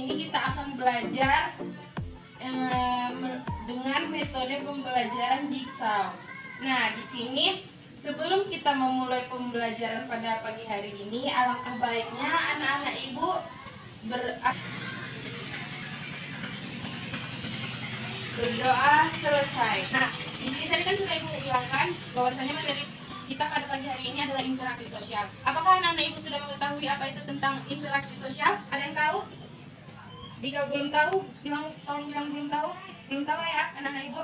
sini kita akan belajar dengan metode pembelajaran jigsaw. Nah, di sini sebelum kita memulai pembelajaran pada pagi hari ini, alangkah baiknya anak-anak ibu berdoa selesai. Nah, di sini tadi kan sudah ibu bilangkan bahwasanya materi kita pada pagi hari ini adalah interaksi sosial. Apakah anak-anak ibu sudah mengetahui apa itu tentang interaksi sosial? Ada yang tahu? Jika belum tahu, tolong bilang belum tahu. Belum tahu ya, anak-anak ibu.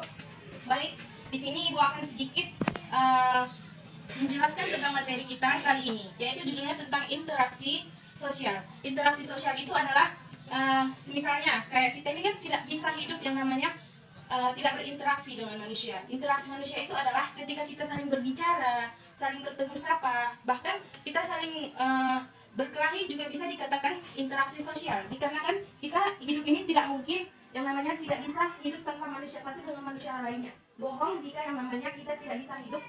Baik, di sini ibu akan sedikit menjelaskan tentang materi kita kali ini, yaitu judulnya tentang interaksi sosial. Interaksi sosial itu adalah misalnya kayak kita ini kan tidak bisa hidup yang namanya tidak berinteraksi dengan manusia. Interaksi manusia itu adalah ketika kita saling berbicara, saling bertegur sapa, bahkan kita saling berkelahi juga bisa dikatakan interaksi sosial. Dikarenakan kita hidup ini tidak mungkin yang namanya tidak bisa hidup tanpa manusia satu dengan manusia lainnya. Bohong jika yang namanya kita tidak bisa hidup,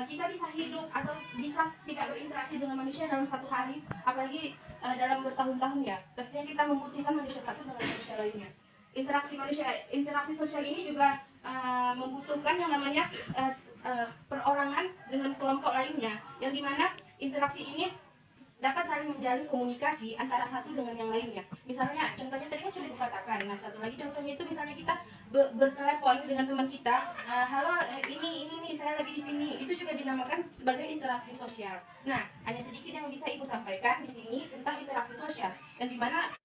kita bisa hidup atau bisa tidak berinteraksi dengan manusia dalam satu hari, apalagi dalam bertahun-tahun ya. Pastinya kita membutuhkan manusia satu dengan manusia lainnya. Interaksi sosial ini juga membutuhkan yang namanya perorangan dengan kelompok lainnya, yang dimana interaksi ini dapat saling menjalin komunikasi antara satu dengan yang lainnya. Misalnya, contohnya tadi kan sudah dikatakan. Nah, satu lagi contohnya itu misalnya kita bertelepon dengan teman kita, halo, ini nih saya lagi di sini. Itu juga dinamakan sebagai interaksi sosial. Nah, hanya sedikit yang bisa ibu sampaikan di sini tentang interaksi sosial, yang dimana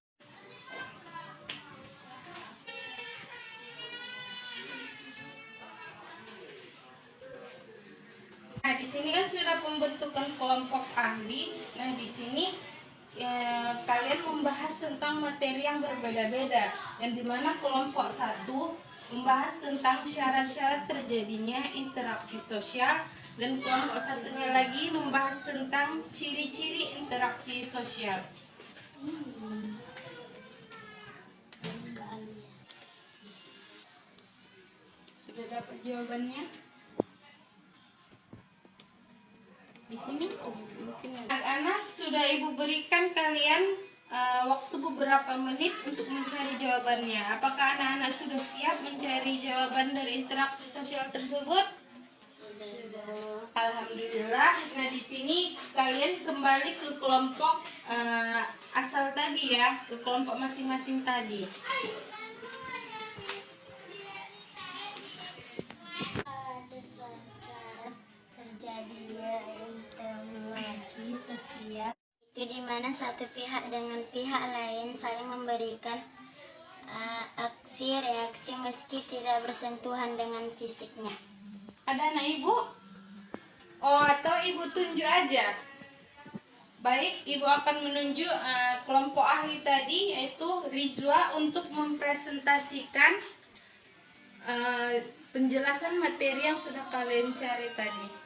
Nah, di sini kan sudah pembentukan kelompok ahli. Nah, di sini kalian membahas tentang materi yang berbeda-beda, yang dimana kelompok satu membahas tentang syarat-syarat terjadinya interaksi sosial, dan kelompok satunya lagi membahas tentang ciri-ciri interaksi sosial. Sudah dapat jawabannya? Di sini anak-anak sudah ibu berikan kalian waktu beberapa menit untuk mencari jawabannya. Apakah anak-anak sudah siap mencari jawaban dari interaksi sosial tersebut? Sudah. Alhamdulillah. Nah, di sini kalian kembali ke kelompok asal tadi ya, ke kelompok masing-masing tadi. Terjadinya interaksi sosial itu di mana satu pihak dengan pihak lain saling memberikan aksi reaksi meski tidak bersentuhan dengan fisiknya. Ada anak ibu? Oh, atau ibu tunjuk aja. Baik, ibu akan menunjuk kelompok ahli tadi, yaitu Rizwa, untuk mempresentasikan penjelasan materi yang sudah kalian cari tadi.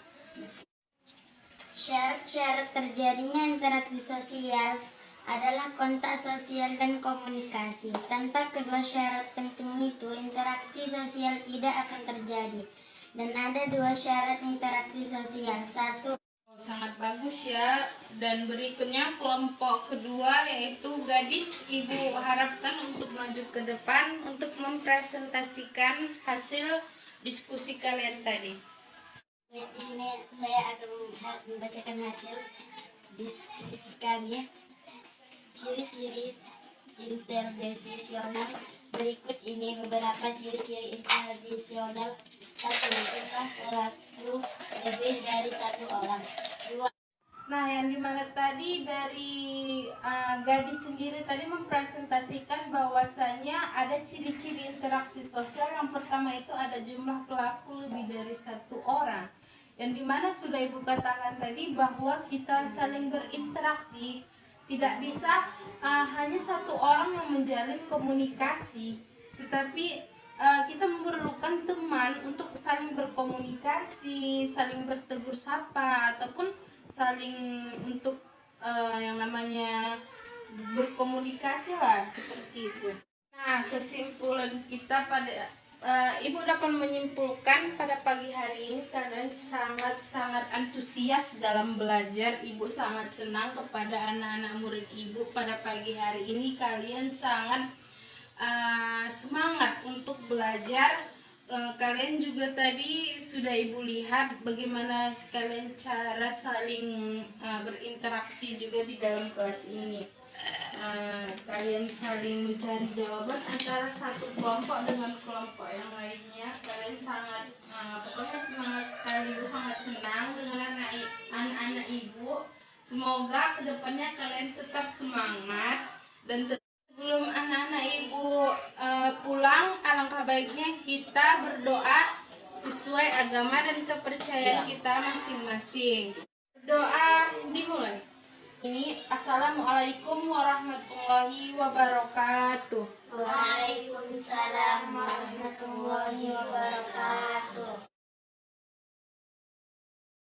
Syarat-syarat terjadinya interaksi sosial adalah kontak sosial dan komunikasi. Tanpa kedua syarat penting itu, interaksi sosial tidak akan terjadi. Dan ada dua syarat interaksi sosial. Satu, sangat bagus ya. Dan berikutnya kelompok kedua, yaitu gadis, ibu harapkan untuk maju ke depan untuk mempresentasikan hasil diskusi kalian tadi. di sini saya akan membacakan hasil diskusi kami. Ciri-ciri interdesional berikut ini beberapa ciri-ciri interdesional. 1. Jumlah pelaku lebih dari satu orang. 2. Nah, yang dimana tadi dari gadis sendiri tadi mempresentasikan bahwasanya ada ciri-ciri interaksi sosial. Yang pertama itu ada jumlah pelaku lebih dari satu orang, yang dimana sudah ibu katakan tadi bahwa kita saling berinteraksi, tidak bisa hanya satu orang yang menjalin komunikasi, tetapi kita memerlukan teman untuk saling berkomunikasi, saling bertegur sapa, ataupun saling untuk yang namanya berkomunikasi lah, seperti itu. Nah, kesimpulan kita pada Ibu dapat menyimpulkan pada pagi hari ini kalian sangat-sangat antusias dalam belajar. Ibu sangat senang kepada anak-anak murid ibu pada pagi hari ini. Kalian sangat semangat untuk belajar. Kalian juga tadi sudah ibu lihat bagaimana kalian cara saling berinteraksi juga di dalam kelas ini. Kalian saling mencari jawaban antara satu kelompok dengan kelompok yang lainnya. Kalian sangat pokoknya semangat sekali. Ibu sangat senang dengan anak-anak ibu. Semoga kedepannya kalian tetap semangat dan sebelum anak-anak ibu pulang, alangkah baiknya kita berdoa sesuai agama dan kepercayaan kita masing-masing. Doa dimulai. Assalamualaikum warahmatullahi wabarakatuh. Waalaikumsalam